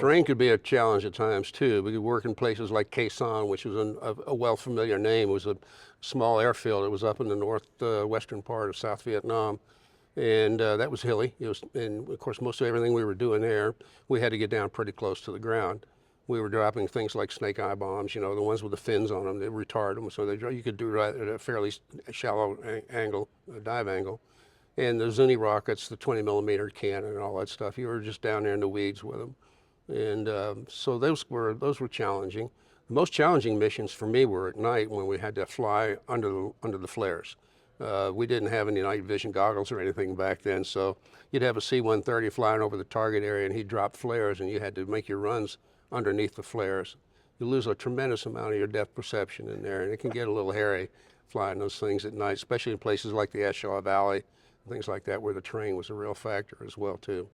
Terrain could be a challenge at times too. We could work in places like Khe Sanh, which was a well-familiar name. It was a small airfield. It was up in the northwestern part of South Vietnam, and that was hilly. And of course, most of everything we were doing there, we had to get down pretty close to the ground. We were dropping things like snake eye bombs, you know, the ones with the fins on them. They retard them, so you could do it at a fairly shallow angle, a dive angle. And the Zuni rockets, the 20 millimeter cannon, and all that stuff. You were just down there in the weeds with them. And so those were challenging. The most challenging missions for me were at night when we had to fly under the flares. We didn't have any night vision goggles or anything back then, so you'd have a C-130 flying over the target area and he'd drop flares and you had to make your runs underneath the flares. You lose a tremendous amount of your depth perception in there, and it can get a little hairy flying those things at night, especially in places like the Eshaw Valley, things like that where the terrain was a real factor as well too.